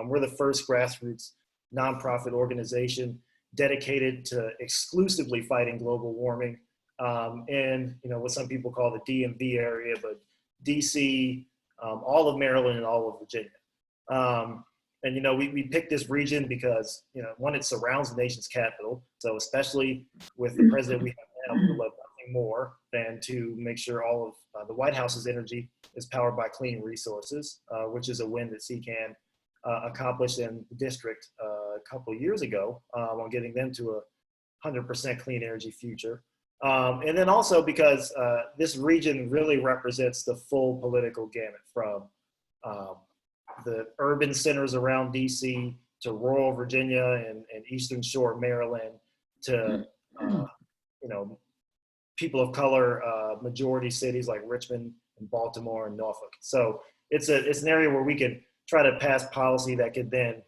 We're the first grassroots nonprofit organization dedicated to exclusively fighting global warming in, what some people call the DMV area, but DC, all of Maryland and all of Virginia. And we picked this region because, one, it surrounds the nation's capital. So especially with the president we have now, we would love nothing more than to make sure all of the White House's energy is powered by clean resources, which is a win that CCAN accomplished in the district a couple of years ago on getting them to a 100% clean energy future. And then also because this region really represents the full political gamut from the urban centers around DC to rural Virginia and Eastern Shore Maryland to, people of color, majority cities like Richmond and Baltimore and Norfolk. So it's an area where we can try to pass policy that could then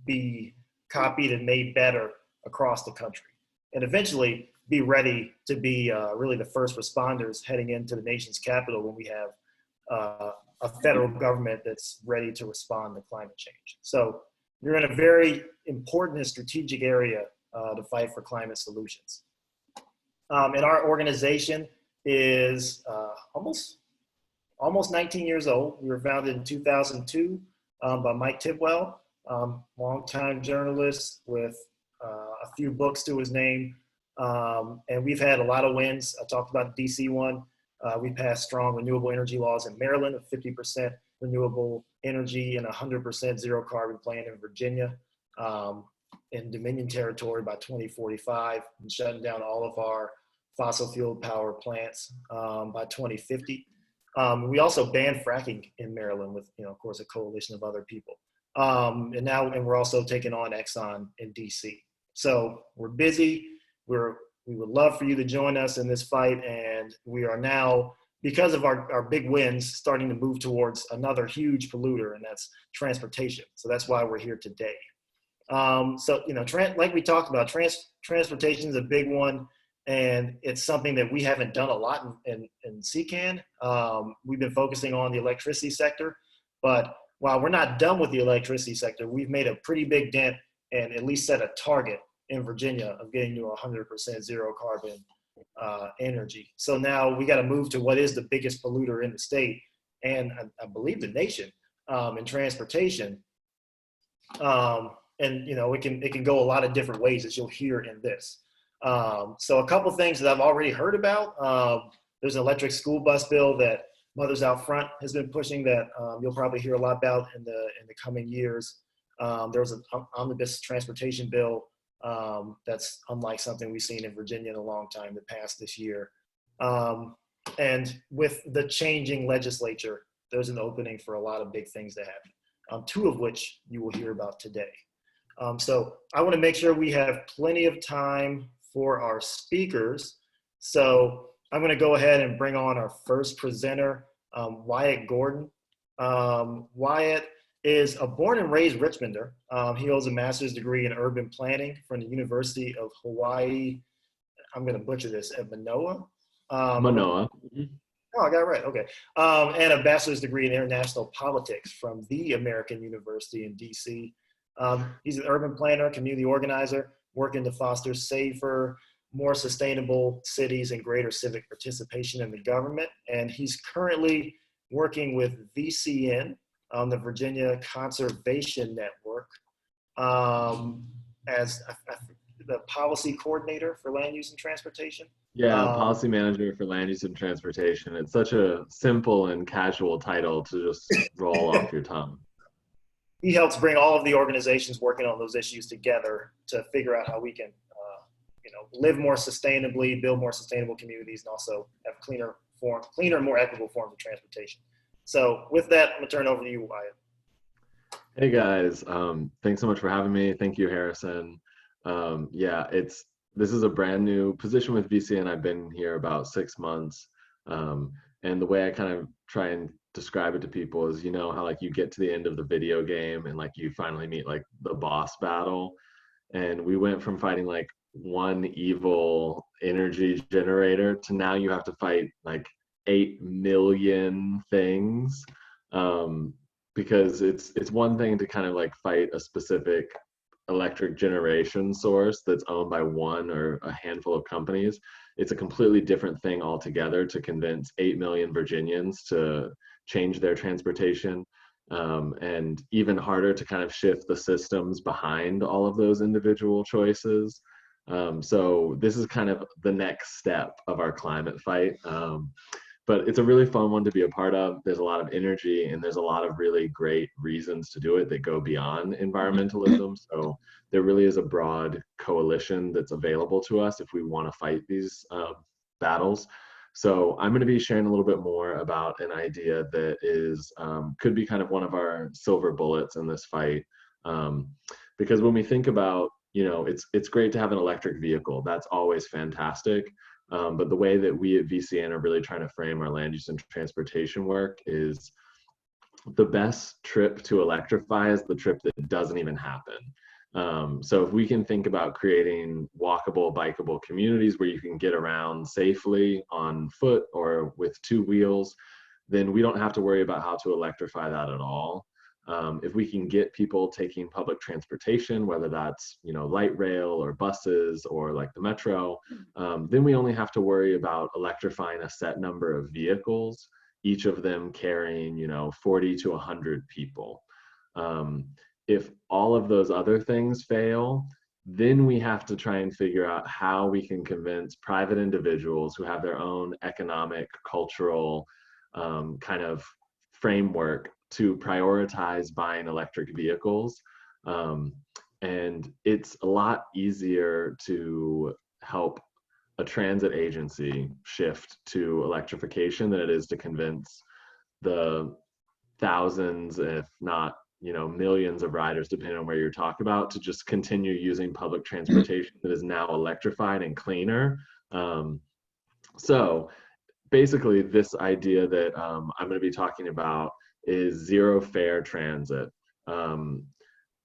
be copied and made better across the country. And eventually be ready to be really the first responders heading into the nation's capital when we have a federal government that's ready to respond to climate change. So you're in a very important and strategic area to fight for climate solutions. And our organization is almost 19 years old. We were founded in 2002 by Mike Tidwell, longtime journalist with a few books to his name. And we've had a lot of wins. I talked about the DC one. We passed strong renewable energy laws in Maryland, a 50% renewable energy and 100% zero carbon plan in Virginia, in Dominion territory by 2045, and shutting down all of our fossil fuel power plants by 2050. We also banned fracking in Maryland with, of course, a coalition of other people. And we're also taking on Exxon in DC. So we're busy. We would love for you to join us in this fight. And we are now, because of our big wins, starting to move towards another huge polluter, and that's transportation. So that's why we're here today. Like we talked about, transportation is a big one. And it's something that we haven't done a lot in CCAN. We've been focusing on the electricity sector, but while we're not done with the electricity sector, we've made a pretty big dent and at least set a target in Virginia of getting to 100% zero carbon energy. So now we got to move to what is the biggest polluter in the state, and I believe the nation, in transportation. And it can go a lot of different ways, as you'll hear in this. So a couple things that I've already heard about. There's an electric school bus bill that Mothers Out Front has been pushing that you'll probably hear a lot about in the coming years. There was an omnibus transportation bill that's unlike something we've seen in Virginia in a long time that passed this year. And with the changing legislature, there's an opening for a lot of big things to happen, two of which you will hear about today. So I want to make sure we have plenty of time for our speakers. So I'm going to go ahead and bring on our first presenter, Wyatt Gordon. Wyatt is a born and raised Richmonder. He holds a master's degree in urban planning from the University of Hawaii. I'm going to butcher this, at Manoa. Manoa. Oh, I got it right. Okay. And a bachelor's degree in international politics from the American University in DC. He's an urban planner, community organizer, working to foster safer, more sustainable cities and greater civic participation in the government. And he's currently working with VCN, the Virginia Conservation Network, as the policy coordinator for land use and transportation. Yeah, policy manager for land use and transportation. It's such a simple and casual title to just roll off your tongue. He helps bring all of the organizations working on those issues together to figure out how we can, live more sustainably, build more sustainable communities, and also have cleaner, more equitable forms of transportation. So with that, I'm gonna turn it over to you, Wyatt. Hey guys, thanks so much for having me. Thank you, Harrison. This is a brand new position with VCN. I've been here about 6 months. And the way I kind of try and describe it to people is, how you get to the end of the video game and you finally meet the boss battle. And we went from fighting one evil energy generator to now you have to fight 8 million things. because it's one thing to kind of like fight a specific electric generation source that's owned by one or a handful of companies. It's a completely different thing altogether to convince 8 million Virginians to change their transportation, and even harder to kind of shift the systems behind all of those individual choices. So this is kind of the next step of our climate fight. But it's a really fun one to be a part of. There's a lot of energy and there's a lot of really great reasons to do it that go beyond environmentalism. So there really is a broad coalition that's available to us if we want to fight these battles. So I'm going to be sharing a little bit more about an idea that is could be kind of one of our silver bullets in this fight. Because when we think about, it's great to have an electric vehicle. That's always fantastic. But the way that we at VCN are really trying to frame our land use and transportation work is the best trip to electrify is the trip that doesn't even happen. So if we can think about creating walkable, bikeable communities where you can get around safely on foot or with two wheels, then we don't have to worry about how to electrify that at all. If we can get people taking public transportation, whether that's light rail or buses or like the metro, then we only have to worry about electrifying a set number of vehicles, each of them carrying 40 to 100 people. If all of those other things fail, then we have to try and figure out how we can convince private individuals who have their own economic, cultural kind of framework to prioritize buying electric vehicles. And it's a lot easier to help a transit agency shift to electrification than it is to convince the thousands, if not millions of riders, depending on where you're talking about, to just continue using public transportation that is now electrified and cleaner. So basically this idea that I'm going to be talking about is zero fare transit.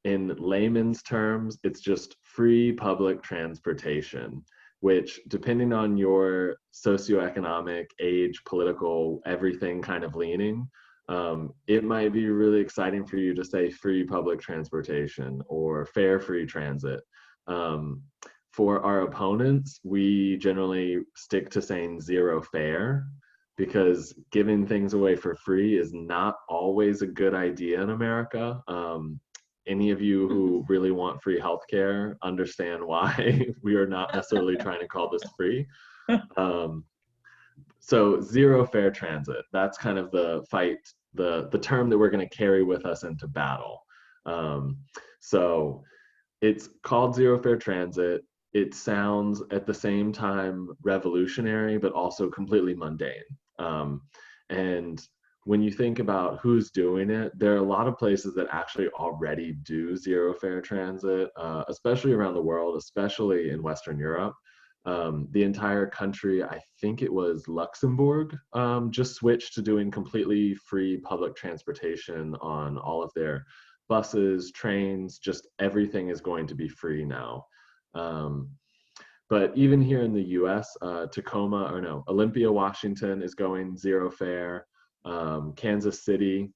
In layman's terms, it's just free public transportation, which depending on your socioeconomic, age, political, everything kind of leaning, it might be really exciting for you to say free public transportation or fare-free transit. For our opponents, we generally stick to saying zero fare, because giving things away for free is not always a good idea in America. Any of you who really want free healthcare understand why we are not necessarily trying to call this free. So zero fare transit, that's kind of the fight, the term that we're going to carry with us into battle. So it's called zero fare transit. It sounds at the same time revolutionary, but also completely mundane. And when you think about who's doing it, there are a lot of places that actually already do zero fare transit, especially around the world, especially in Western Europe. The entire country, I think it was Luxembourg, just switched to doing completely free public transportation on all of their buses, trains, just everything is going to be free now. But even here in the US, Olympia, Washington is going zero fare. Kansas City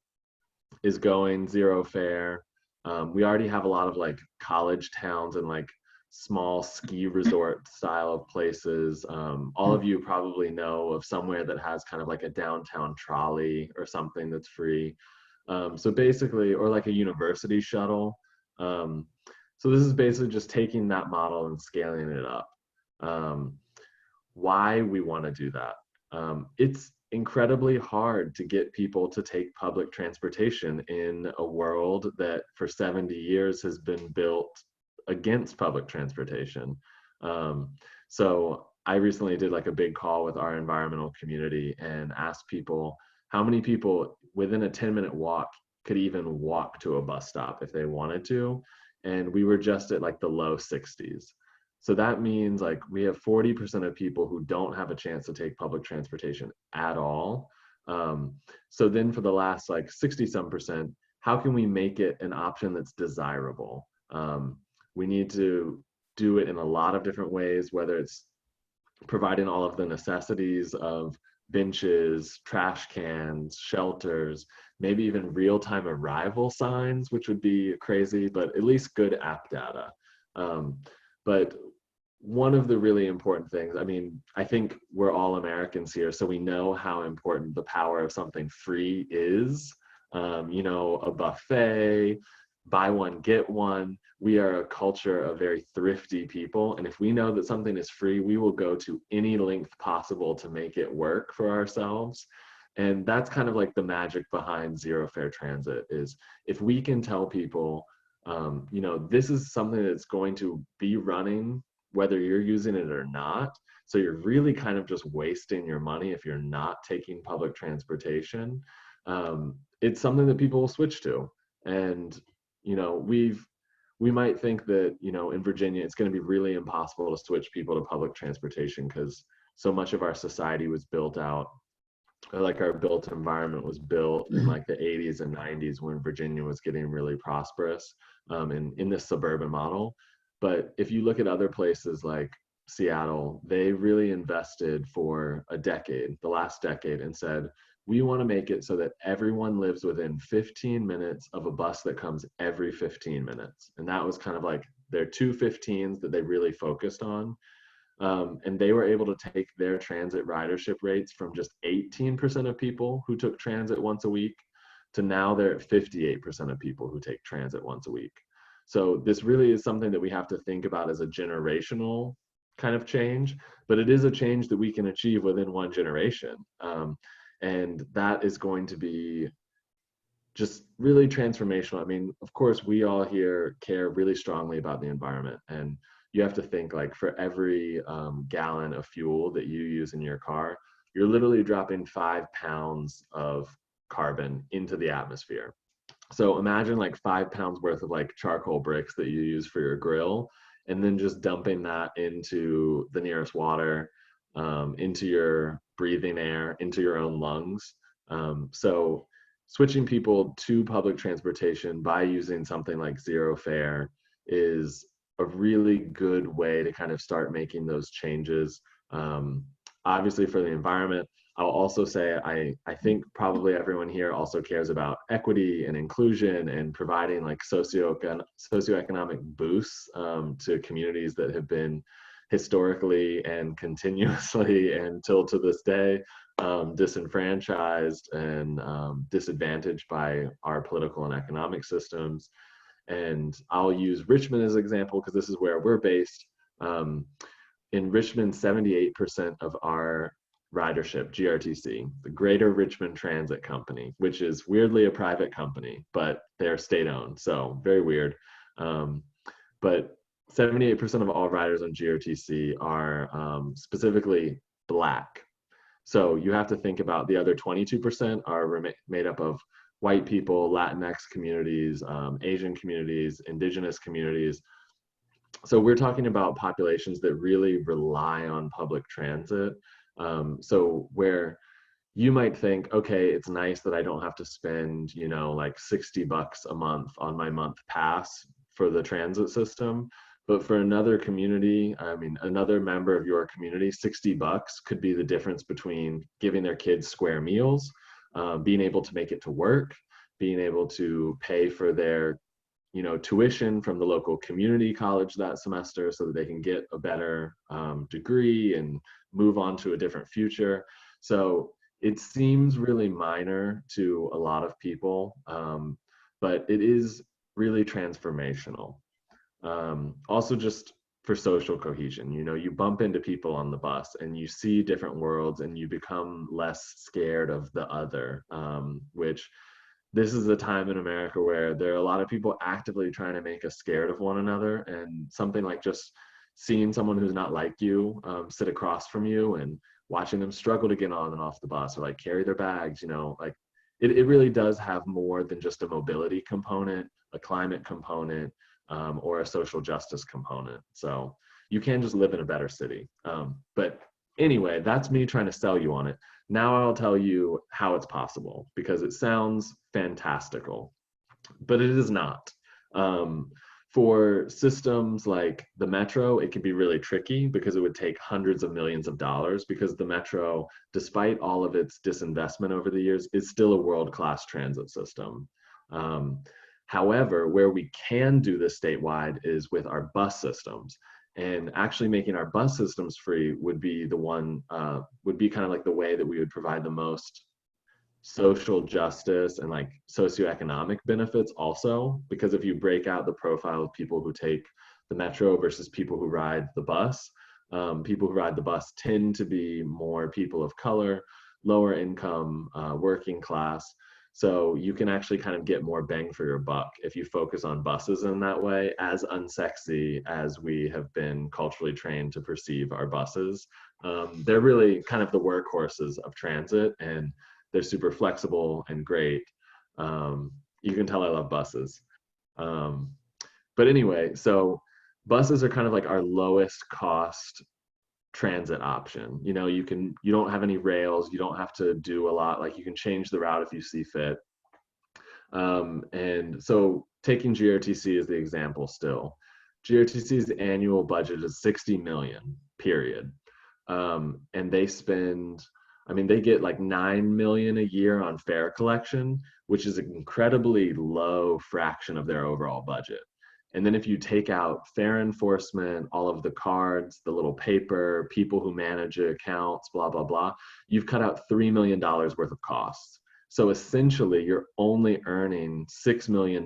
is going zero fare. We already have a lot of like college towns and like small ski resort style of places. All of you probably know of somewhere that has kind of like a downtown trolley or something that's free. So basically, or like a university shuttle. So this is basically just taking that model and scaling it up. Why we want to do that? It's incredibly hard to get people to take public transportation in a world that for 70 years has been built against public transportation. So I recently did like a big call with our environmental community and asked people how many people within a 10-minute walk could even walk to a bus stop if they wanted to. And we were just at like the low 60s. So that means like we have 40% of people who don't have a chance to take public transportation at all. So then for the last like 60-some%, how can we make it an option that's desirable? We need to do it in a lot of different ways, whether it's providing all of the necessities of benches, trash cans, shelters, maybe even real-time arrival signs, which would be crazy, but at least good app data. But one of the really important things, I mean, I think we're all Americans here, so we know how important the power of something free is. You know, a buffet, buy one, get one. We are a culture of very thrifty people. And if we know that something is free, we will go to any length possible to make it work for ourselves. And that's kind of like the magic behind zero fare transit, is if we can tell people, you know, this is something that's going to be running whether you're using it or not. So you're really kind of just wasting your money if you're not taking public transportation. It's something that people will switch to. And, you know, we might think that, you know, in Virginia, it's going to be really impossible to switch people to public transportation because so much of our society was built out, like our built environment was built in like the 80s and 90s when Virginia was getting really prosperous in this suburban model. But if you look at other places like Seattle, they really invested for a decade, the last decade, and said, we want to make it so that everyone lives within 15 minutes of a bus that comes every 15 minutes. And that was kind of like their 215s that they really focused on. And they were able to take their transit ridership rates from just 18% of people who took transit once a week to now they're at 58% of people who take transit once a week. So this really is something that we have to think about as a generational kind of change, but it is a change that we can achieve within one generation. And that is going to be just really transformational. I mean, of course, we all here care really strongly about the environment, and you have to think like for every gallon of fuel that you use in your car, you're literally dropping 5 pounds of carbon into the atmosphere. So imagine like 5 pounds worth of like charcoal bricks that you use for your grill, and then just dumping that into the nearest water, into your breathing air, into your own lungs. So switching people to public transportation by using something like zero fare is a really good way to kind of start making those changes. Obviously for the environment, I'll also say I think probably everyone here also cares about equity and inclusion and providing like socioeconomic boosts to communities that have been historically and continuously and till to this day disenfranchised and disadvantaged by our political and economic systems. And I'll use Richmond as an example because this is where we're based. In Richmond, 78% of our ridership, GRTC, the Greater Richmond Transit Company, which is weirdly a private company, but they're state-owned, so very weird. But 78% of all riders on GRTC are specifically Black. So you have to think about the other 22% are made up of white people, Latinx communities, Asian communities, indigenous communities. So we're talking about populations that really rely on public transit. So where you might think, okay, it's nice that I don't have to spend, you know, like $60 a month on my month pass for the transit system. But for another community, I mean, another member of your community, $60 could be the difference between giving their kids square meals, being able to make it to work, being able to pay for their, you know, tuition from the local community college that semester so that they can get a better degree and move on to a different future. So it seems really minor to a lot of people, but it is really transformational. Also just for social cohesion, you know, you bump into people on the bus and you see different worlds and you become less scared of the other, which this is a time in America where there are a lot of people actively trying to make us scared of one another. And something like just seeing someone who's not like you sit across from you and watching them struggle to get on and off the bus or like carry their bags, you know, like it really does have more than just a mobility component, a climate component, or a social justice component. So you can just live in a better city. But anyway, that's me trying to sell you on it. Now I'll tell you how it's possible because it sounds fantastical, but it is not. For systems like the metro, it could be really tricky because it would take hundreds of millions of dollars, because the metro, despite all of its disinvestment over the years, is still a world-class transit system. Um, However, where we can do this statewide is with our bus systems. And actually making our bus systems free would be would be kind of like the way that we would provide the most social justice and like socioeconomic benefits also, because if you break out the profile of people who take the metro versus people who ride the bus, people who ride the bus tend to be more people of color, lower income, working class. So you can actually kind of get more bang for your buck if you focus on buses in that way, as unsexy as we have been culturally trained to perceive our buses. They're really kind of the workhorses of transit, and they're super flexible and great. You can tell I love buses. But anyway, so buses are kind of like our lowest cost transit option. You know, you don't have any rails, you don't have to do a lot, like you can change the route if you see fit. And so taking GRTC as the example still, GRTC's annual budget is 60 million, period. And they spend, I mean, they get like 9 million a year on fare collection, which is an incredibly low fraction of their overall budget. And then if you take out fare enforcement, all of the cards, the little paper, people who manage accounts, blah, blah, blah, you've cut out $3 million worth of costs. So essentially you're only earning $6 million,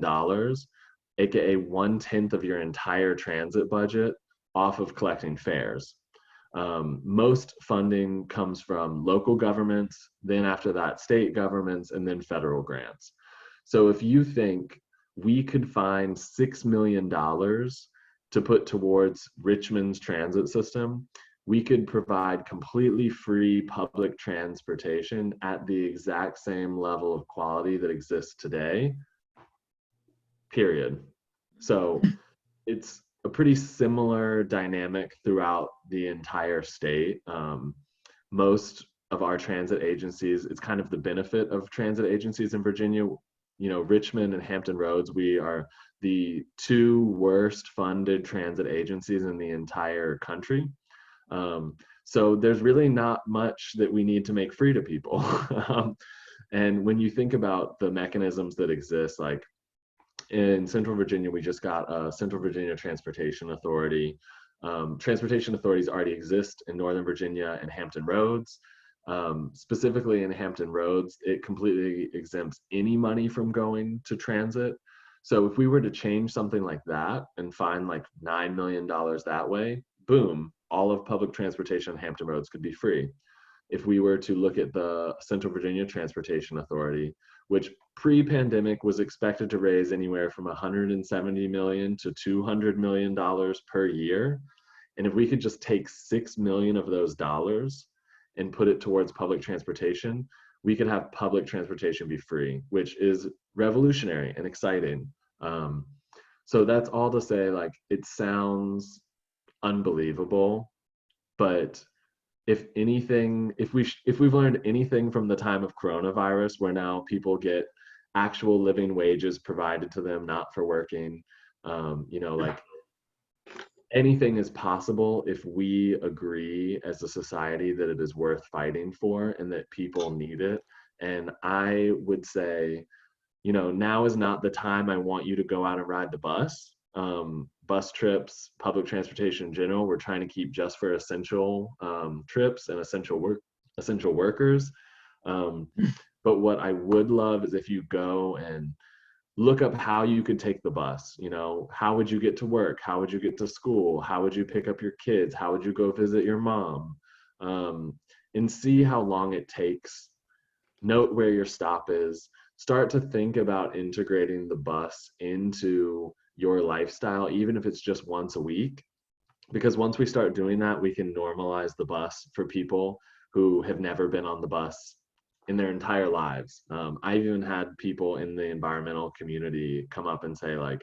aka 1/10 of your entire transit budget, off of collecting fares. Most funding comes from local governments, then after that state governments, and then federal grants. So if you think we could find $6 million to put towards Richmond's transit system, we could provide completely free public transportation at the exact same level of quality that exists today, period. So it's a pretty similar dynamic throughout the entire state. Most of our transit agencies, it's kind of the benefit of transit agencies in Virginia. You know, Richmond and Hampton Roads, we are the two worst funded transit agencies in the entire country. So there's really not much that we need to make free to people. And when you think about the mechanisms that exist, like in Central Virginia, we just got a Central Virginia Transportation Authority. Transportation authorities already exist in Northern Virginia and Hampton Roads. Specifically in Hampton Roads, it completely exempts any money from going to transit. So if we were to change something like that and find like $9 million that way, boom, all of public transportation in Hampton Roads could be free. If we were to look at the Central Virginia Transportation Authority, which pre-pandemic was expected to raise anywhere from $170 million to $200 million per year, and if we could just take 6 million of those dollars and put it towards public transportation, we could have public transportation be free, which is revolutionary and exciting. So that's all to say, like, it sounds unbelievable, but if anything, if we've learned anything from the time of coronavirus, where now people get actual living wages provided to them, not for working, you know, like, anything is possible if we agree as a society that it is worth fighting for and that people need it. And I would say, you know, now is not the time I want you to go out and ride the bus. Bus trips, public transportation in general, we're trying to keep just for essential trips and essential workers. But what I would love is if you go and look up how you could take the bus. You know, how would you get to work? How would you get to school? How would you pick up your kids? How would you go visit your mom? And see how long it takes. Note where your stop is. Start to think about integrating the bus into your lifestyle, even if it's just once a week. Because once we start doing that, we can normalize the bus for people who have never been on the bus in their entire lives. I've even had people in the environmental community come up and say, like,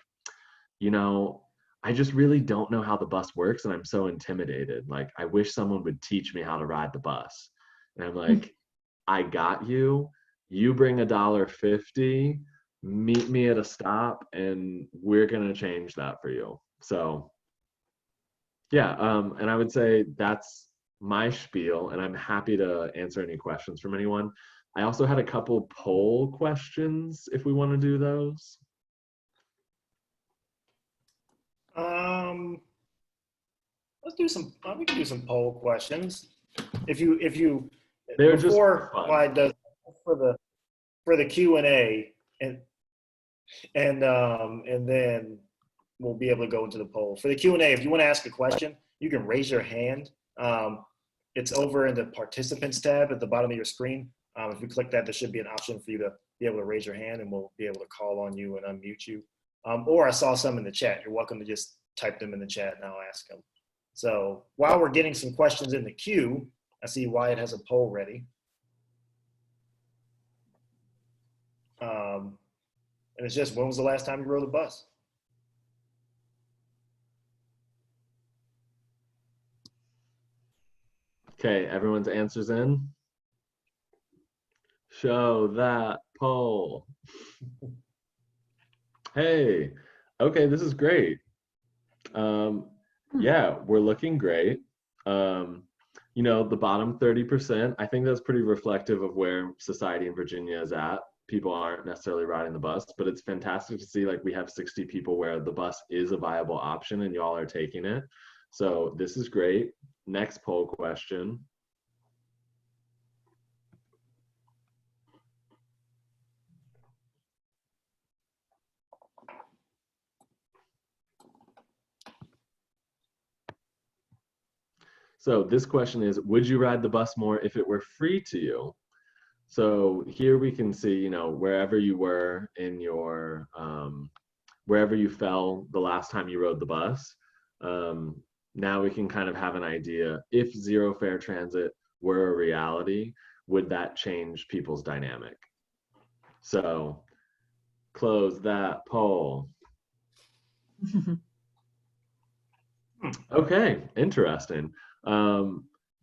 you know, I just really don't know how the bus works and I'm so intimidated. Like, I wish someone would teach me how to ride the bus. And I'm like, I got you. You bring $1.50. meet me at a stop and we're going to change that for you. So yeah, and I would say that's my spiel, and I'm happy to answer any questions from anyone. I also had a couple poll questions if we want to do those. Let's do some. We can do some poll questions. If you They're before just fun. Wyatt does for the Q&A, and then we'll be able to go into the poll. For the Q&A, if you want to ask a question, you can raise your hand. It's over in the participants tab at the bottom of your screen. If you click that, there should be an option for you to be able to raise your hand, and we'll be able to call on you and unmute you. Or I saw some in the chat. You're welcome to just type them in the chat and I'll ask them. So while we're getting some questions in the queue, I see Wyatt has a poll ready. And it's just, when was the last time you rode a bus? Okay, everyone's answers in. Show that poll. Hey, okay, this is great. Yeah, we're looking great. You know, the bottom 30%, I think that's pretty reflective of where society in Virginia is at. People aren't necessarily riding the bus, but it's fantastic to see like we have 60 people where the bus is a viable option and y'all are taking it. So this is great. Next poll question. So this question is, would you ride the bus more if it were free to you? So here we can see, you know, wherever you were in your, wherever you fell the last time you rode the bus. Now we can kind of have an idea, if zero fare transit were a reality, would that change people's dynamic? So close that poll. Okay, interesting.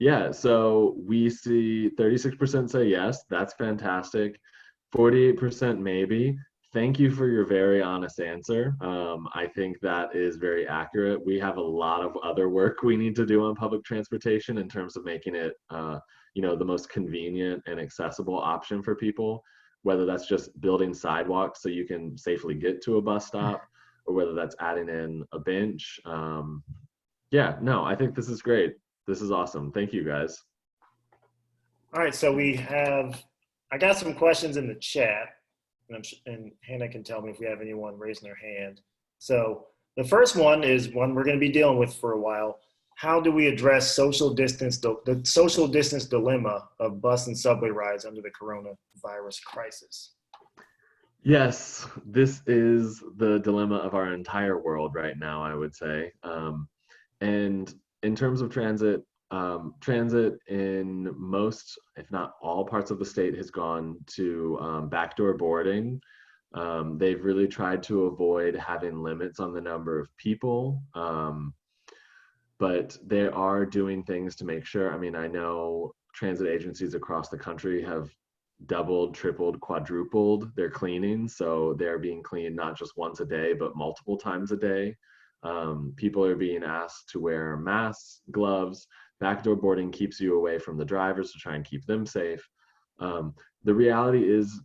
Yeah, so we see 36% say yes, that's fantastic. 48% maybe. Thank you for your very honest answer. I think that is very accurate. We have a lot of other work we need to do on public transportation in terms of making it, you know, the most convenient and accessible option for people, whether that's just building sidewalks so you can safely get to a bus stop, or whether that's adding in a bench. Yeah, no, I think this is great. This is awesome. Thank you, guys. All right, so I got some questions in the chat, and Hannah can tell me if we have anyone raising their hand. So the first one is one we're going to be dealing with for a while. How do we address the social distance dilemma of bus and subway rides under the coronavirus crisis? Yes, this is the dilemma of our entire world right now, I would say. And in terms of transit, transit in most, if not all parts of the state has gone to backdoor boarding. They've really tried to avoid having limits on the number of people, but they are doing things to make sure. I mean, I know transit agencies across the country have doubled, tripled, quadrupled their cleaning. So they're being cleaned not just once a day, but multiple times a day. People are being asked to wear masks, gloves. Backdoor boarding keeps you away from the drivers to try and keep them safe. The reality is,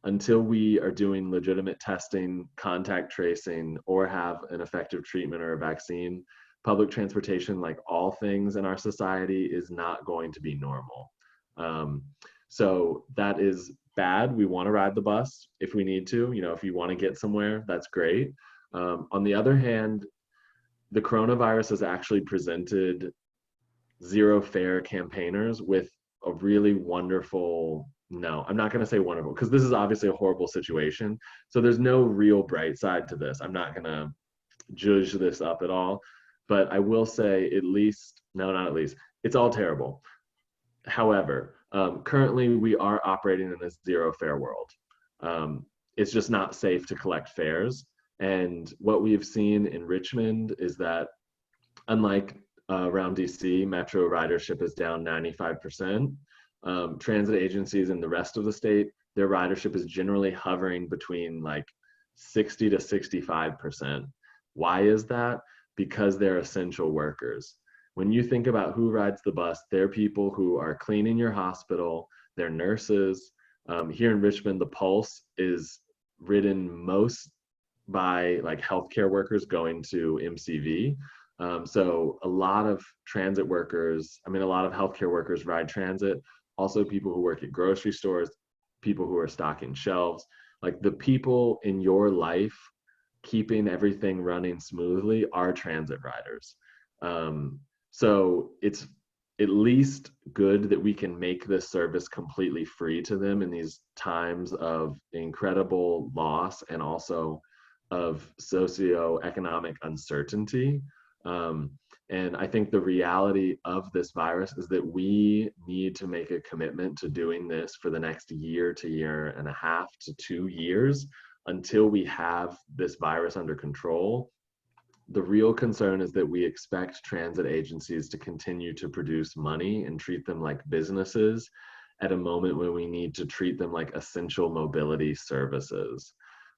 until we are doing legitimate testing, contact tracing, or have an effective treatment or a vaccine, public transportation, like all things in our society, is not going to be normal. So that is bad. We want to ride the bus if we need to. You know, if you want to get somewhere, that's great. On the other hand, the coronavirus has actually presented zero fare campaigners with a really wonderful, no, I'm not going to say wonderful, because this is obviously a horrible situation. So there's no real bright side to this. I'm not going to judge this up at all. But I will say, at least, no, not at least, it's all terrible. However, currently we are operating in this zero fare world. It's just not safe to collect fares. And what we've seen in Richmond is that, unlike around DC, metro ridership is down 95%. Transit agencies in the rest of the state, their ridership is generally hovering between like 60 to 65%. Why is that? Because they're essential workers. When you think about who rides the bus, they're people who are cleaning your hospital, they're nurses. Here in Richmond, the Pulse is ridden most by like healthcare workers going to MCV. So a lot of transit workers, I mean, a lot of healthcare workers ride transit. Also people who work at grocery stores, people who are stocking shelves, like the people in your life keeping everything running smoothly are transit riders. So it's at least good that we can make this service completely free to them in these times of incredible loss and also of socioeconomic uncertainty. And I think the reality of this virus is that we need to make a commitment to doing this for the next year to year and a half to 2 years until we have this virus under control. The real concern is that we expect transit agencies to continue to produce money and treat them like businesses at a moment when we need to treat them like essential mobility services.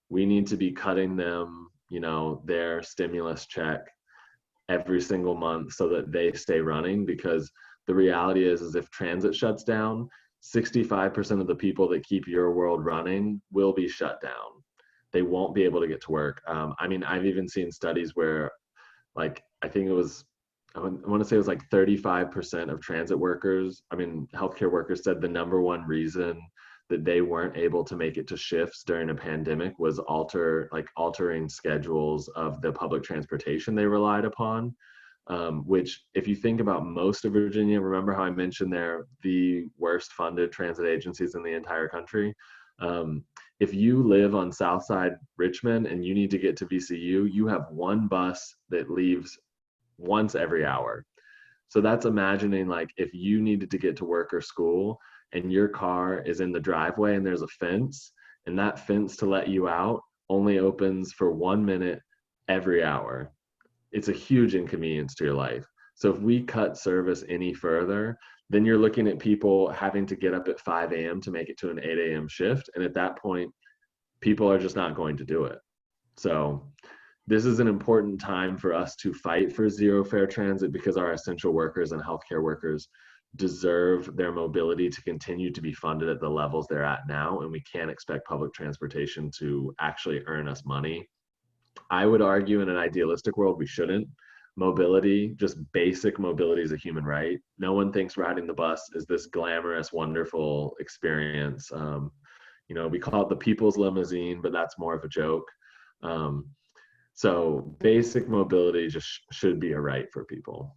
We need to be cutting them, you know, their stimulus check every single month so that they stay running, because the reality is if transit shuts down, 65% of the people that keep your world running will be shut down. They won't be able to get to work. I mean, I've even seen studies where, like, I think it was, I want to say it was like 35% of transit workers, I mean, healthcare workers said the number one reason that they weren't able to make it to shifts during a pandemic was altering schedules of the public transportation they relied upon. Which, if you think about most of Virginia, remember how I mentioned they're the worst funded transit agencies in the entire country. If you live on Southside Richmond and you need to get to VCU, you have one bus that leaves once every hour. So that's imagining like if you needed to get to work or school and your car is in the driveway and there's a fence, and that fence to let you out only opens for 1 minute every hour. It's a huge inconvenience to your life. So if we cut service any further, then you're looking at people having to get up at 5 a.m. to make it to an 8 a.m. shift. And at that point, people are just not going to do it. So this is an important time for us to fight for zero fare transit, because our essential workers and healthcare workers deserve their mobility to continue to be funded at the levels they're at now. And we can't expect public transportation to actually earn us money. I would argue in an idealistic world, we shouldn't. Mobility, just basic mobility, is a human right. No one thinks riding the bus is this glamorous, wonderful experience. You know, we call it the people's limousine, but that's more of a joke. So basic mobility just should be a right for people.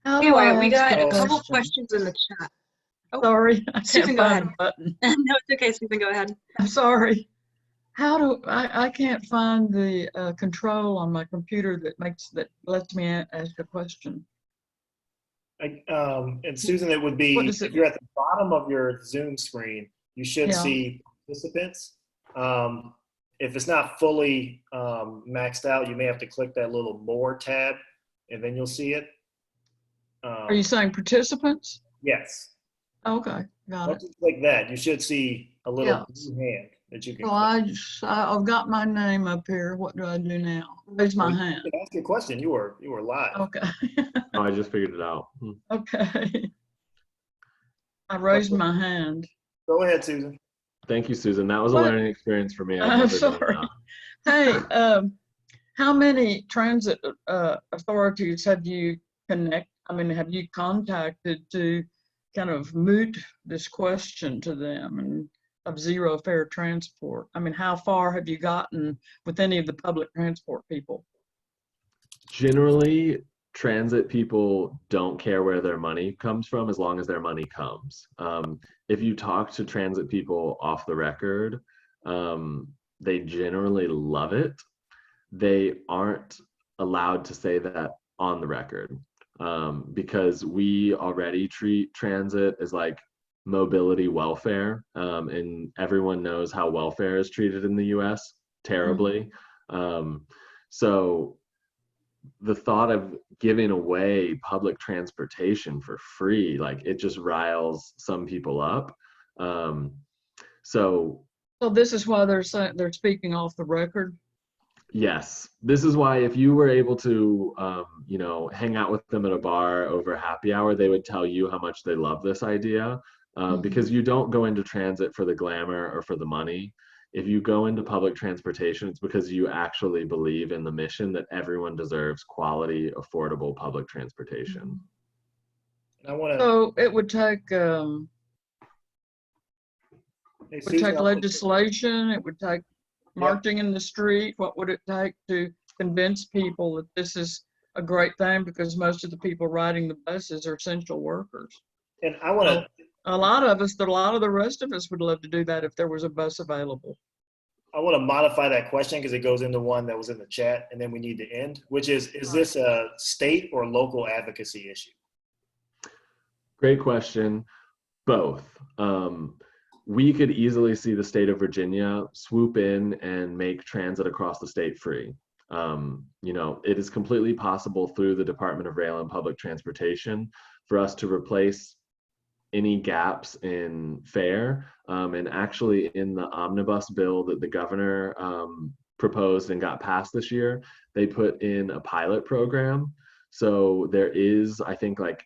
Hey, Wyatt, we got a couple questions in the chat. Oh, sorry, Susan, go ahead. Button. No, it's okay, Susan, go ahead. I'm sorry. How do I can't find the control on my computer that lets me ask a question. And Susan, it would be, if you're at the bottom of your Zoom screen, you should see participants. If it's not fully maxed out, you may have to click that little more tab, and then you'll see it. Are you saying participants? Yes. Okay, got it. Once you click that, you should see a little blue hand that you can click. I've got my name up here. What do I do now? Raise my hand. You can ask your question. You were live. Okay. Oh, I just figured it out. Okay. I raised my hand. Go ahead, Susan. Thank you, Susan. That was a learning experience for me. I'm sorry. Hey, how many transit authorities have you have you contacted to kind of moot this question to them and of zero fare transport? I mean, how far have you gotten with any of the public transport people? Generally, transit people don't care where their money comes from as long as their money comes. If you talk to transit people off the record, they generally love it. They aren't allowed to say that on the record, because we already treat transit as like mobility welfare, and everyone knows how welfare is treated in the US terribly. So the thought of giving away public transportation for free, like, it just riles some people up. So this is why they're saying they're speaking off the record. yes, this is why if you were able to, hang out with them at a bar over happy hour, they would tell you how much they love this idea. Because you don't go into transit for the glamour or for the money. If you go into public transportation, it's because you actually believe in the mission that everyone deserves quality, affordable public transportation. And I want to. So it would take Hey, Susan, legislation. It would take marching in the street. What would it take to convince people that this is a great thing? Because most of the people riding the buses are essential workers. And I want to. A lot of the rest of us would love to do that if there was a bus available. I want to modify that question because it goes into one that was in the chat, and then we need to end, which is this a state or local advocacy issue? Great question. Both. We could easily see the state of Virginia swoop in and make transit across the state free. It is completely possible through the Department of Rail and Public Transportation for us to replace any gaps in fare. And actually in the omnibus bill that the governor proposed and got passed this year, they put in a pilot program. So there is, I think, like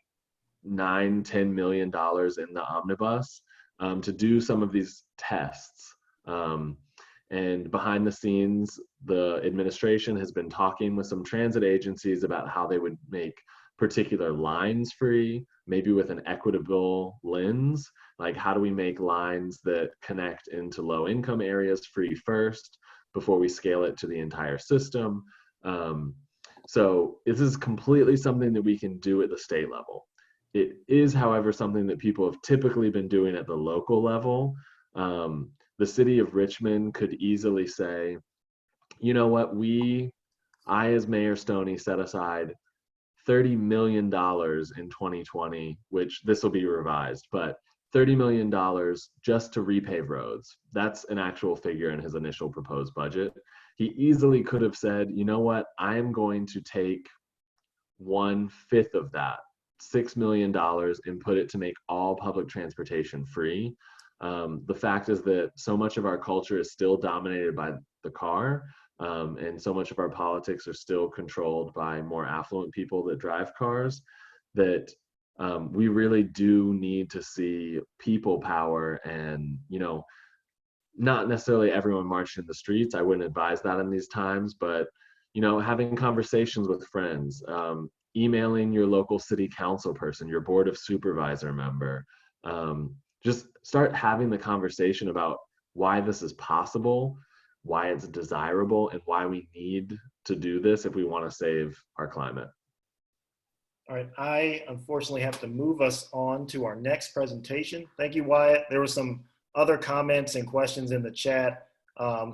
$9-10 million in the omnibus to do some of these tests. And behind the scenes, the administration has been talking with some transit agencies about how they would make particular lines free, maybe with an equitable lens. Like, how do we make lines that connect into low income areas free first before we scale it to the entire system? So this is completely something that we can do at the state level. It is, however, something that people have typically been doing at the local level. The city of Richmond could easily say, you know what, I as Mayor Stoney set aside $30 million in 2020, which this will be revised, but $30 million just to repave roads. That's an actual figure in his initial proposed budget. He easily could have said, you know what, I am going to take 1/5 of that, $6 million, and put it to make all public transportation free. The fact is that so much of our culture is still dominated by the car. And so much of our politics are still controlled by more affluent people that drive cars, that we really do need to see people power and, not necessarily everyone marching in the streets. I wouldn't advise that in these times, but, having conversations with friends, emailing your local city council person, your board of supervisor member, just start having the conversation about why this is possible, why it's desirable, and why we need to do this if we want to save our climate. All right, I unfortunately have to move us on to our next presentation. Thank you, Wyatt. There were some other comments and questions in the chat.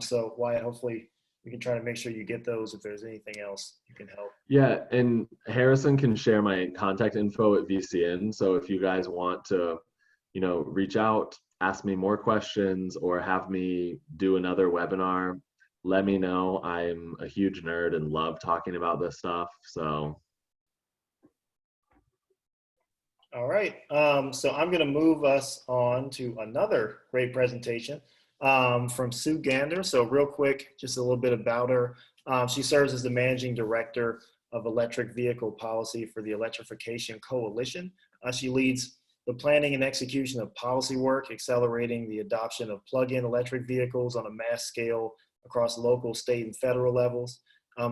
So Wyatt, hopefully we can try to make sure you get those if there's anything else you can help. Yeah, and Harrison can share my contact info at VCN. So if you guys want to, reach out, ask me more questions, or have me do another webinar, let me know. I'm a huge nerd and love talking about this stuff. So. All right, so I'm gonna move us on to another great presentation from Sue Gander. So real quick, just a little bit about her. She serves as the Managing Director of Electric Vehicle Policy for the Electrification Coalition. She leads the planning and execution of policy work, accelerating the adoption of plug-in electric vehicles on a mass scale across local, state, and federal levels.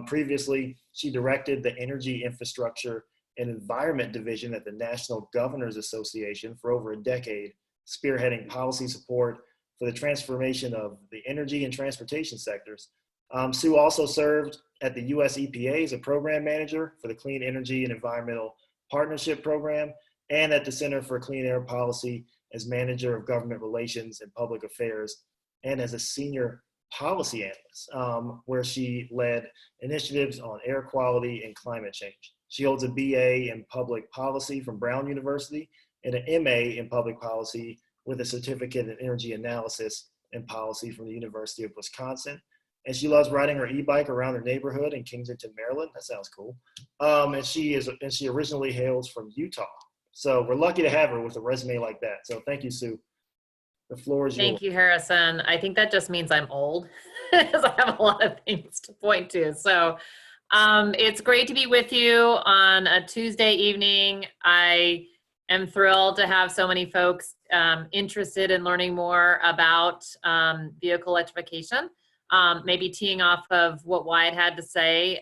Previously, she directed the Energy Infrastructure and Environment Division at the National Governors Association for over a decade, spearheading policy support for the transformation of the energy and transportation sectors. Sue also served at the US EPA as a program manager for the Clean Energy and Environmental Partnership Program, and at the Center for Clean Air Policy as Manager of Government Relations and Public Affairs, and as a Senior Policy Analyst, where she led initiatives on air quality and climate change. She holds a BA in Public Policy from Brown University and an MA in Public Policy with a certificate in Energy Analysis and Policy from the University of Wisconsin. And she loves riding her e-bike around her neighborhood in Kensington, Maryland. That sounds cool. And she originally hails from Utah. So we're lucky to have her with a resume like that. So thank you, Sue. The floor is yours. Thank you, Harrison. I think that just means I'm old because I have a lot of things to point to. So it's great to be with you on a Tuesday evening. I am thrilled to have so many folks interested in learning more about vehicle electrification. Maybe teeing off of what Wyatt had to say,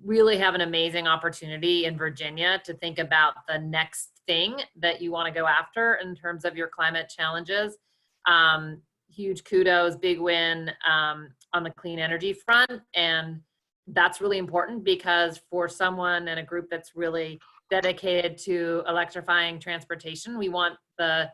really have an amazing opportunity in Virginia to think about the next thing that you want to go after in terms of your climate challenges. Huge kudos, big win on the clean energy front. And that's really important because for someone in a group that's really dedicated to electrifying transportation, we want the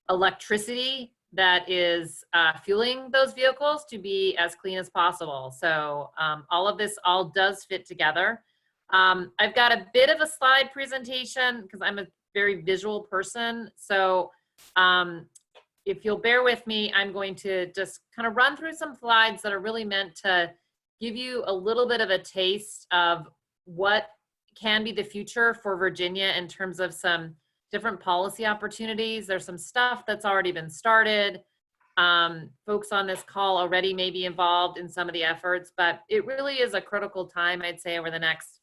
electricity that is fueling those vehicles to be as clean as possible. So all of this all does fit together. I've got a bit of a slide presentation because I'm a very visual person. So if you'll bear with me, I'm going to just kind of run through some slides that are really meant to give you a little bit of a taste of what can be the future for Virginia in terms of some different policy opportunities. There's some stuff that's already been started. Folks on this call already may be involved in some of the efforts, but it really is a critical time, I'd say, over the next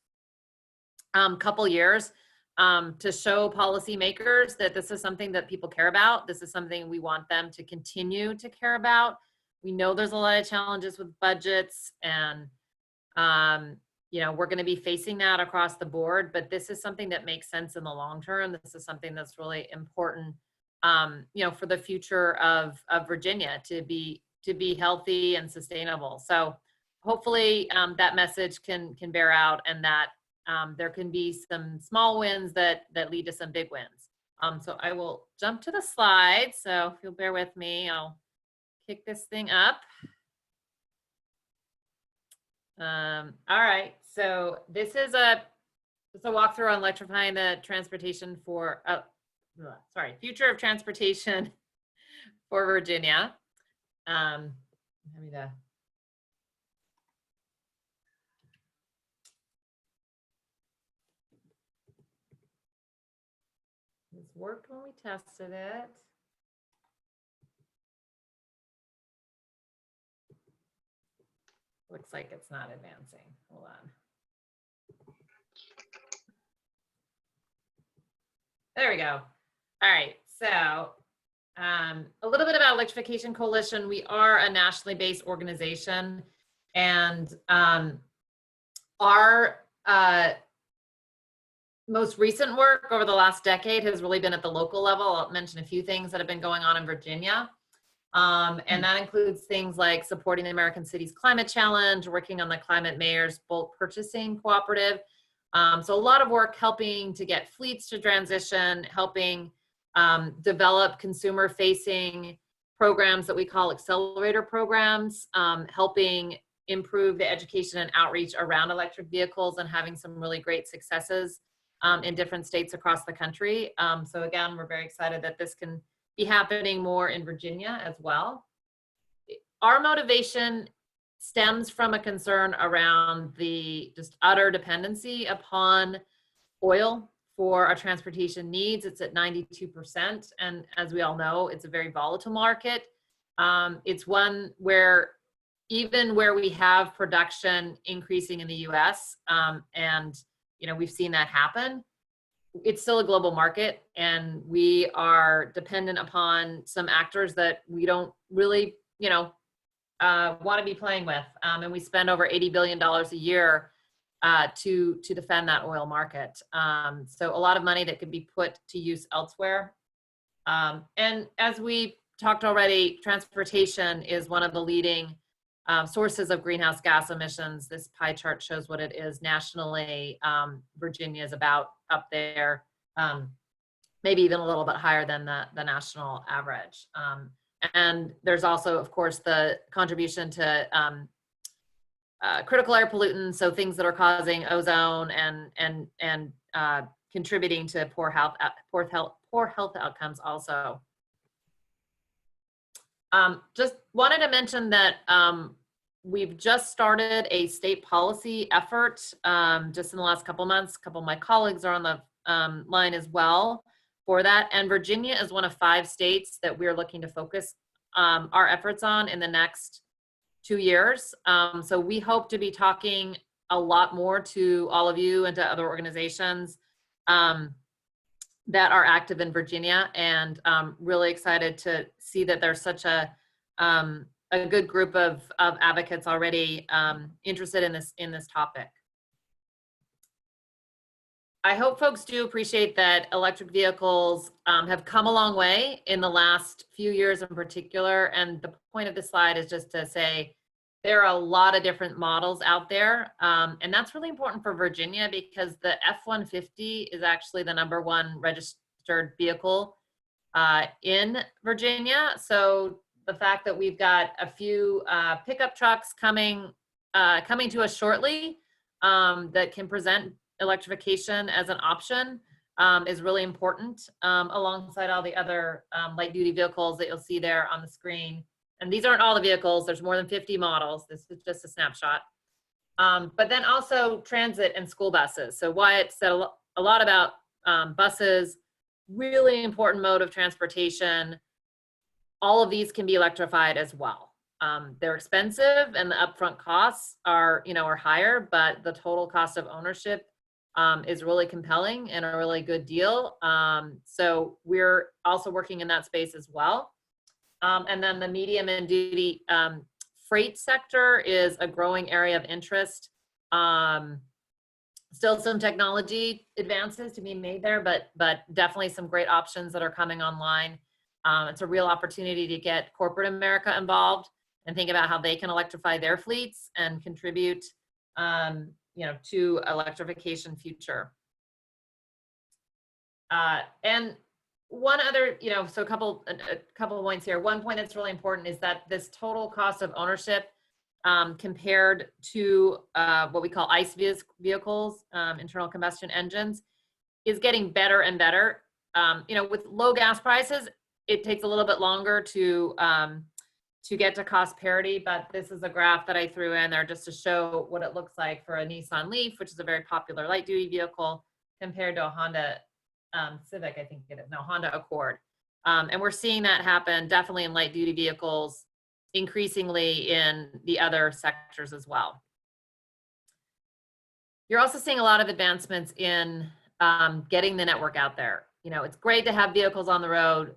couple years to show policymakers that this is something that people care about. This is something we want them to continue to care about. We know there's a lot of challenges with budgets and you know, we're going to be facing that across the board, but this is something that makes sense in the long term. This is something that's really important, you know, for the future of Virginia to be healthy and sustainable. So hopefully that message can bear out, and that there can be some small wins that lead to some big wins. So I will jump to the slides. So if you'll bear with me, I'll kick this thing up. All right, so this is a walkthrough on electrifying the transportation for, future of transportation for Virginia. This worked when we tested it. Looks like it's not advancing. Hold on. There we go. All right. So a little bit about Electrification Coalition. We are a nationally based organization, and our most recent work over the last decade has really been at the local level. I'll mention a few things that have been going on in Virginia. And that includes things like supporting the American Cities Climate Challenge, working on the Climate Mayor's Bulk Purchasing Cooperative. So a lot of work helping to get fleets to transition, helping develop consumer-facing programs that we call accelerator programs, helping improve the education and outreach around electric vehicles, and having some really great successes in different states across the country. So again, we're very excited that this can be happening more in Virginia as well. Our motivation stems from a concern around the just utter dependency upon oil for our transportation needs. It's at 92%. And as we all know, it's a very volatile market. It's one where even where we have production increasing in the US, and you know, we've seen that happen, it's still a global market, and we are dependent upon some actors that we don't really, you know, want to be playing with. And we spend over $80 billion a year to defend that oil market. So a lot of money that could be put to use elsewhere. And as we talked already, transportation is one of the leading sources of greenhouse gas emissions. This pie chart shows what it is nationally. Virginia is about up there, maybe even a little bit higher than the national average. And there's also, of course, the contribution to critical air pollutants, so things that are causing ozone and contributing to poor health outcomes also. Just wanted to mention that we've just started a state policy effort just in the last couple months. A couple of my colleagues are on the line as well, for that. And Virginia is one of 5 states that we're looking to focus our efforts on in the next 2 years. So we hope to be talking a lot more to all of you and to other organizations that are active in Virginia, and really excited to see that there's such a good group of advocates already interested in this topic. I hope folks do appreciate that electric vehicles have come a long way in the last few years in particular. And the point of this slide is just to say there are a lot of different models out there. And that's really important for Virginia because the F-150 is actually the #1 registered vehicle in Virginia. So the fact that we've got a few pickup trucks coming to us shortly that can present electrification as an option is really important, alongside all the other light duty vehicles that you'll see there on the screen. And these aren't all the vehicles, there's more than 50 models. This is just a snapshot. But then also transit and school buses. So Wyatt said a lot about buses, really important mode of transportation. All of these can be electrified as well. They're expensive and the upfront costs are higher, but the total cost of ownership is really compelling and a really good deal. So we're also working in that space as well. And then the medium and duty freight sector is a growing area of interest. Still some technology advances to be made there, but definitely some great options that are coming online. It's a real opportunity to get corporate America involved and think about how they can electrify their fleets and contribute to electrification future. And one other, so a couple of points here. One point that's really important is that this total cost of ownership compared to what we call ICE vehicles, internal combustion engines, is getting better and better. With low gas prices, it takes a little bit longer to get to cost parity, but this is a graph that I threw in there just to show what it looks like for a Nissan Leaf, which is a very popular light duty vehicle, compared to a Honda Civic, I think it is, no, Honda Accord. And we're seeing that happen definitely in light duty vehicles, increasingly in the other sectors as well. You're also seeing a lot of advancements in getting the network out there. It's great to have vehicles on the road.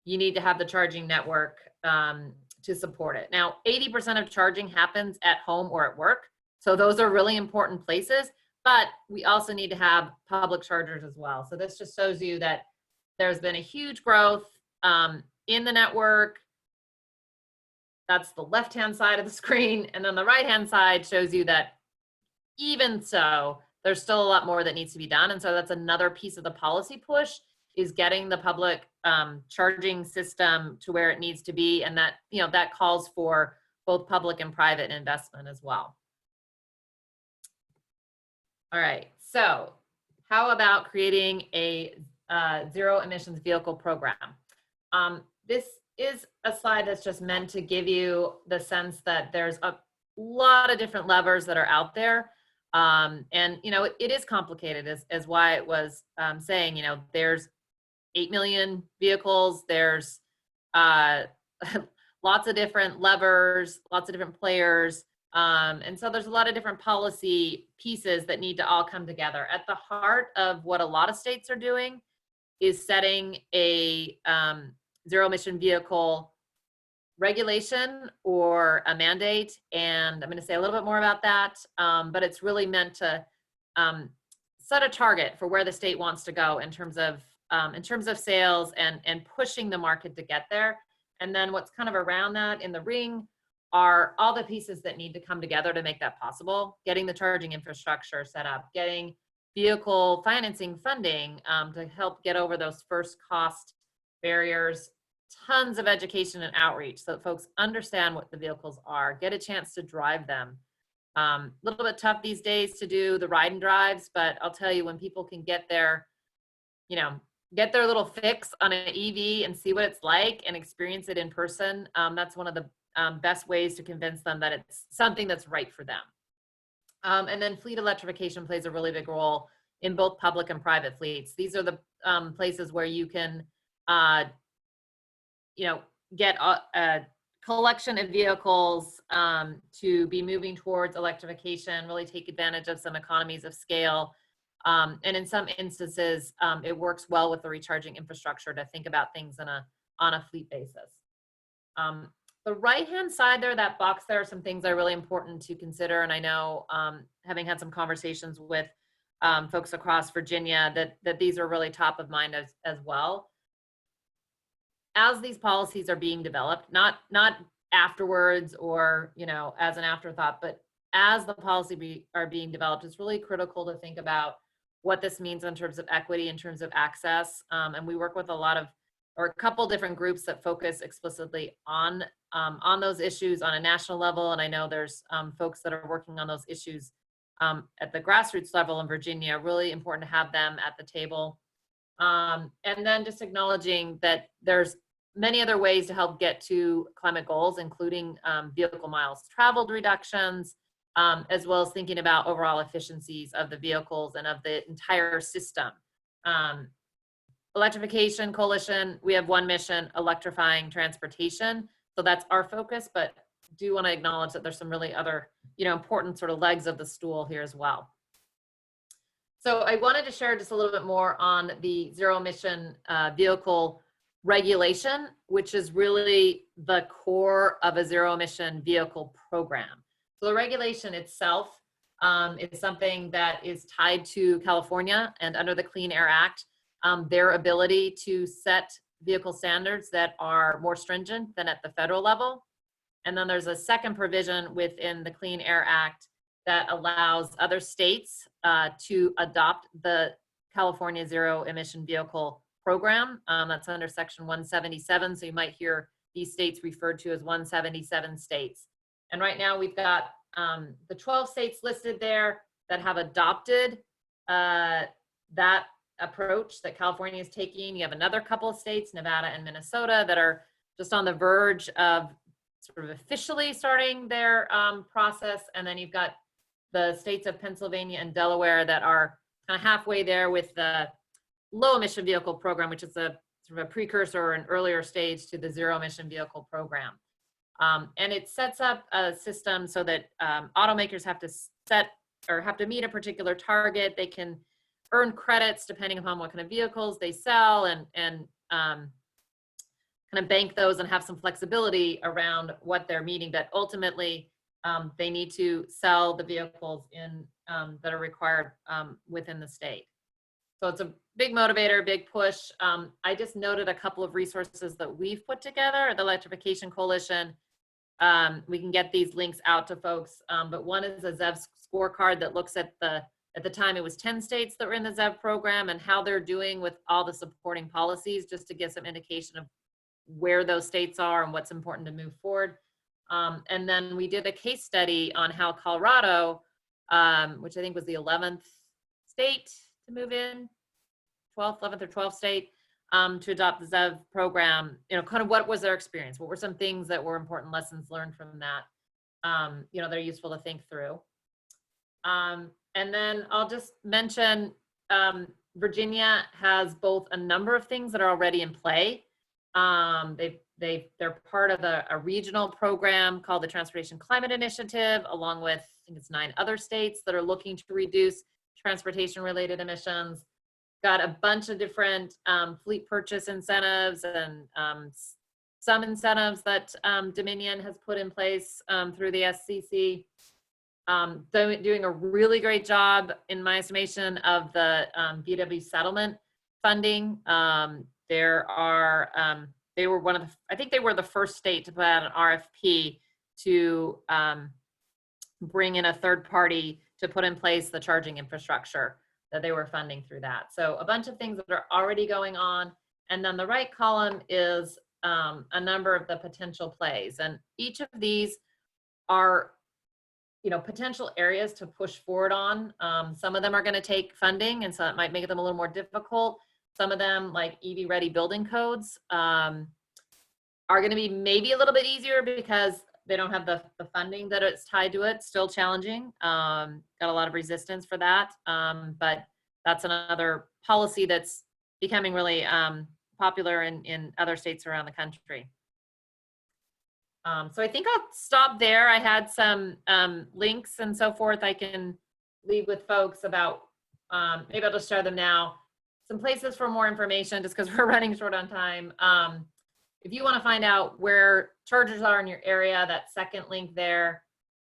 You need to have the charging network to support it. Now, 80% of charging happens at home or at work. So those are really important places, but we also need to have public chargers as well. So this just shows you that there's been a huge growth in the network. That's the left-hand side of the screen. And then the right-hand side shows you that even so, there's still a lot more that needs to be done. And so that's another piece of the policy push, is getting the public charging system to where it needs to be. And that, that calls for both public and private investment as well. All right, so how about creating a zero emissions vehicle program? This is a slide that's just meant to give you the sense that there's a lot of different levers that are out there. And, it is complicated, as Wyatt was saying. There's 8 million vehicles, there's lots of different levers, lots of different players. And so there's a lot of different policy pieces that need to all come together. At the heart of what a lot of states are doing is setting a zero emission vehicle regulation or a mandate. And I'm going to say a little bit more about that, but it's really meant to set a target for where the state wants to go in terms of sales and pushing the market to get there. And then what's kind of around that in the ring are all the pieces that need to come together to make that possible. Getting the charging infrastructure set up, getting vehicle financing funding to help get over those first cost barriers, tons of education and outreach so that folks understand what the vehicles are, get a chance to drive them. A little bit tough these days to do the ride and drives, but I'll tell you, when people can get their little fix on an EV and see what it's like and experience it in person, that's one of the best ways to convince them that it's something that's right for them. And then fleet electrification plays a really big role in both public and private fleets. These are the places where you can, get a collection of vehicles to be moving towards electrification, really take advantage of some economies of scale. And in some instances, it works well with the recharging infrastructure to think about things on a fleet basis. The right-hand side there, that box there, are some things that are really important to consider. And I know, having had some conversations with folks across Virginia, that these are really top of mind as well. As these policies are being developed, not afterwards or, as an afterthought, but as the policy are being developed, it's really critical to think about what this means in terms of equity, in terms of access. And we work with a couple different groups that focus explicitly on those issues on a national level. And I know there's folks that are working on those issues at the grassroots level in Virginia. Really important to have them at the table. And then just acknowledging that there's many other ways to help get to climate goals, including vehicle miles traveled reductions, as well as thinking about overall efficiencies of the vehicles and of the entire system. Electrification Coalition, we have one mission, electrifying transportation. So that's our focus, but do want to acknowledge that there's some really other, important sort of legs of the stool here as well. So I wanted to share just a little bit more on the zero emission vehicle regulation, which is really the core of a zero emission vehicle program. So the regulation itself is something that is tied to California, and under the Clean Air Act, their ability to set vehicle standards that are more stringent than at the federal level. And then there's a second provision within the Clean Air Act that allows other states to adopt the California Zero Emission Vehicle Program. That's under Section 177. So you might hear these states referred to as 177 states. And right now we've got the 12 states listed there that have adopted that approach that California is taking. You have another couple of states, Nevada and Minnesota, that are just on the verge of sort of officially starting their process. And then you've got the states of Pennsylvania and Delaware that are kind of halfway there with the low emission vehicle program, which is a sort of a precursor or an earlier stage to the zero emission vehicle program. And it sets up a system so that automakers have to set or have to meet a particular target. They can earn credits depending upon what kind of vehicles they sell, and kind of bank those and have some flexibility around what they're meeting. But ultimately, they need to sell the vehicles that are required within the state. So it's a big motivator, big push. I just noted a couple of resources that we've put together, the Electrification Coalition. We can get these links out to folks, but one is a ZEV scorecard that looks at the time it was 10 states that were in the ZEV program and how they're doing with all the supporting policies, just to get some indication of where those states are and what's important to move forward. And then we did a case study on how Colorado, which I think was the 11th state to move in, 11th or 12th state, to adopt the ZEV program, kind of what was their experience? What were some things that were important lessons learned from that, that are useful to think through? And then I'll just mention Virginia has both a number of things that are already in play. They're part of a regional program called the Transportation Climate Initiative, along with, I think it's 9 other states that are looking to reduce transportation-related emissions. Got a bunch of different fleet purchase incentives and some incentives that Dominion has put in place through the SCC. Doing a really great job, in my estimation, of the VW settlement funding. They were one of the, I think they were the first state to put out an RFP to bring in a third party to put in place the charging infrastructure that they were funding through that. So a bunch of things that are already going on. And then the right column is a number of the potential plays. And each of these are potential areas to push forward on. Some of them are going to take funding, and so it might make them a little more difficult. Some of them, like EV ready building codes, are going to be maybe a little bit easier because they don't have the funding that it's tied to it. Still challenging. Got a lot of resistance for that, but that's another policy that's becoming really popular in other states around the country. So I think I'll stop there. I had some links and so forth I can leave with folks about, maybe I'll just share them now. Some places for more information, just because we're running short on time. If you want to find out where chargers are in your area, that second link there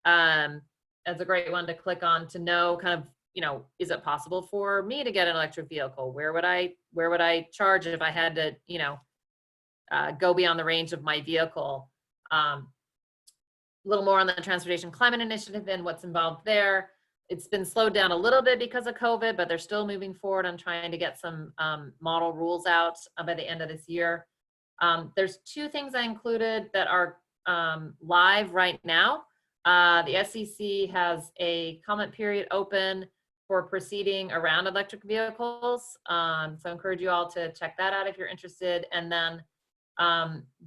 is a great one to click on to know kind of, you know, is it possible for me to get an electric vehicle? Where would I charge if I had to, you know, go beyond the range of my vehicle? A little more on the Transportation Climate Initiative and what's involved there. It's been slowed down a little bit because of COVID, but they're still moving forward on trying to get some model rules out by the end of this year. There's two things I included that are live right now. The SEC has a comment period open for proceeding around electric vehicles. So I encourage you all to check that out if you're interested. And then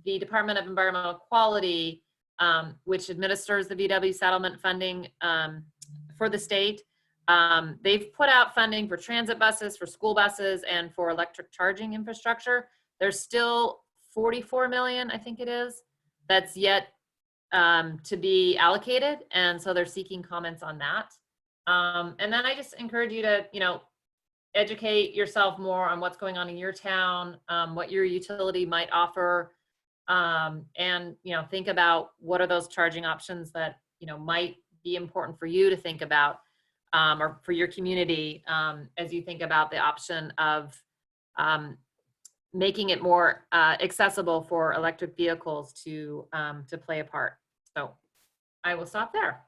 the Department of Environmental Quality, which administers the VW settlement funding for the state, they've put out funding for transit buses, for school buses, and for electric charging infrastructure. There's still 44 million, I think it is, that's yet to be allocated. And so they're seeking comments on that. And then I just encourage you to, you know, educate yourself more on what's going on in your town, what your utility might offer, and, you know, think about what are those charging options that, you know, might be important for you to think about, or for your community, as you think about the option of making it more accessible for electric vehicles to play a part. So I will stop there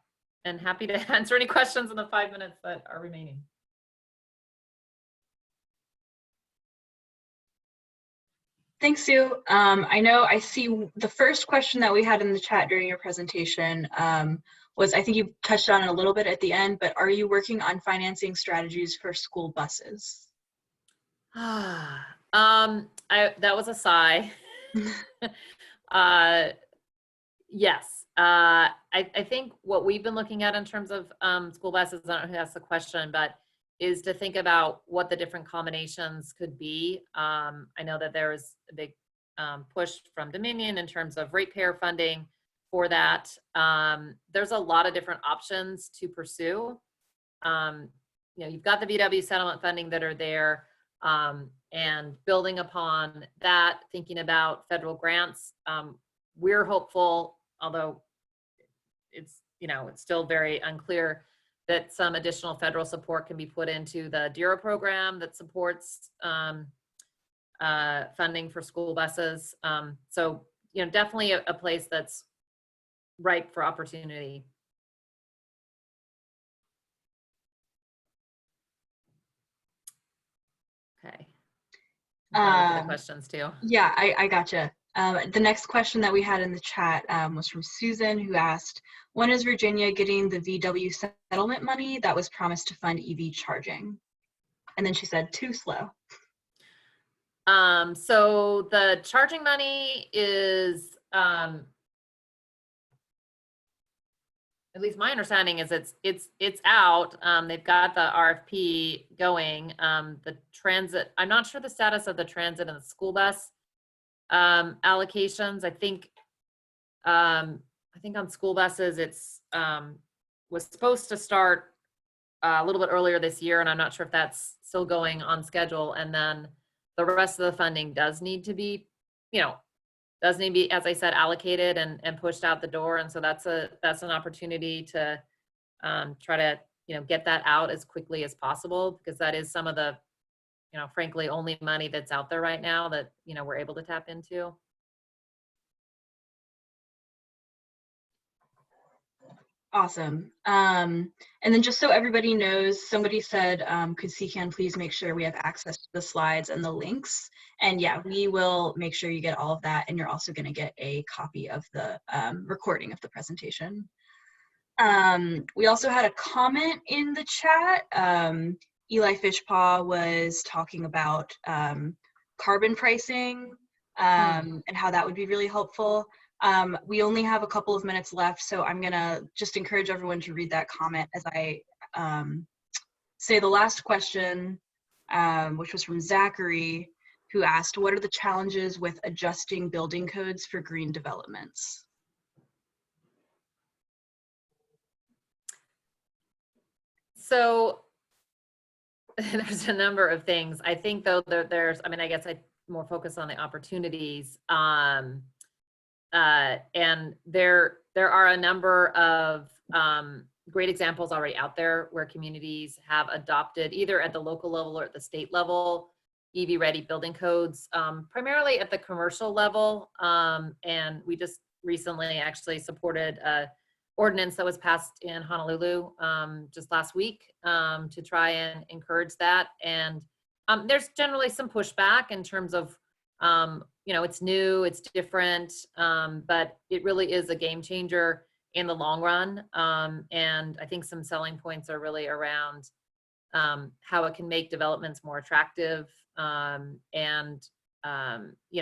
and happy to answer any questions in the 5 minutes that are remaining. Thanks, Sue. I know I see the first question that we had in the chat during your presentation was, I think you touched on it a little bit at the end, but are you working on financing strategies for school buses? That was a sigh. Yes. I think what we've been looking at in terms of school buses, I don't know who asked the question, but is to think about what the different combinations could be. I know that there is a big push from Dominion in terms of ratepayer funding for that. There's a lot of different options to pursue. You know, you've got the VW settlement funding that are there, and building upon that, thinking about federal grants. We're hopeful, although it's, you know, it's still very unclear, that some additional federal support can be put into the DERA program that supports funding for school buses. So, you know, definitely a place that's ripe for opportunity. Okay. The questions too. Yeah, I gotcha. The next question that we had in the chat was from Susan, who asked, when is Virginia getting the VW settlement money that was promised to fund EV charging? And then she said, too slow. So the charging money is, at least my understanding is it's out. They've got the RFP going. The transit, I'm not sure the status of the transit and the school bus allocations. I think on school buses, it's was supposed to start a little bit earlier this year, and I'm not sure if that's still going on schedule. And then the rest of the funding does need to be, you know, does need to be, as I said, allocated and pushed out the door. And so that's an opportunity to try to, you know, get that out as quickly as possible, because that is some of the, you know, frankly, only money that's out there right now that, you know, we're able to tap into. Awesome. And then just so everybody knows, somebody said, could CCAN please make sure we have access to the slides and the links? And yeah, we will make sure you get all of that. And you're also going to get a copy of the recording of the presentation. We also had a comment in the chat. Eli Fishpaw was talking about carbon pricing and how that would be really helpful. We only have a couple of minutes left, so I'm gonna just encourage everyone to read that comment as I say the last question which was from Zachary, who asked, what are the challenges with adjusting building codes for green developments? So there's a number of things. I think though there's, I mean, I guess I more focus on the opportunities. And there are a number of great examples already out there where communities have adopted, either at the local level or at the state level, EV ready building codes, primarily at the commercial level. And we just recently actually supported a ordinance that was passed in Honolulu just last week to try and encourage that. And there's generally some pushback in terms of, you know, it's new, it's different, but it really is a game changer in the long run. And I think some selling points are really around how it can make developments more attractive. You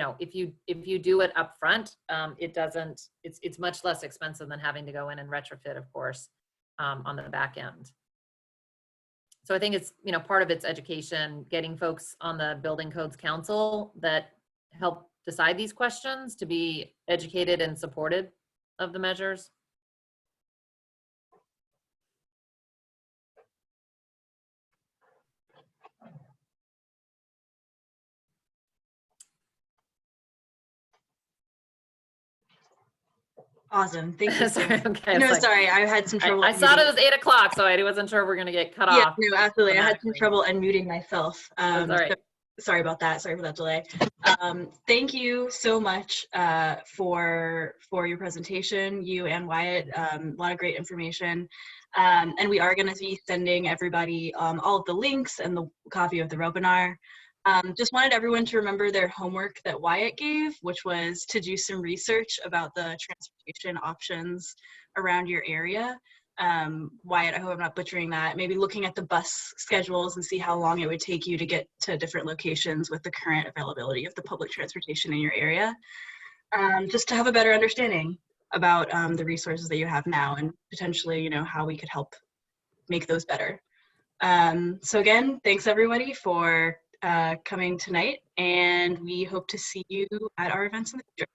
know, if you do it up front, it's much less expensive than having to go in and retrofit, of course, on the back end. So I think it's, you know, part of it's education, getting folks on the Building Codes Council that help decide these questions to be educated and supported of the measures. Awesome, thank you. Sorry, okay, No, sorry, I had some trouble. I thought it was 8 o'clock, so I wasn't sure if we're gonna get cut Yeah, off. no, absolutely. I had some trouble unmuting myself. That's all right. So sorry about that. Sorry for that delay. Thank you so much for your presentation, you and Wyatt. A lot of great information. And we are going to be sending everybody all of the links and the copy of the webinar. Just wanted everyone to remember their homework that Wyatt gave, which was to do some research about the transportation options around your area. Wyatt, I hope I'm not butchering that. Maybe looking at the bus schedules and see how long it would take you to get to different locations with the current availability of the public transportation in your area. Just to have a better understanding about the resources that you have now and potentially, you know, how we could help make those better. So again, thanks everybody for coming tonight, and we hope to see you at our events in the future.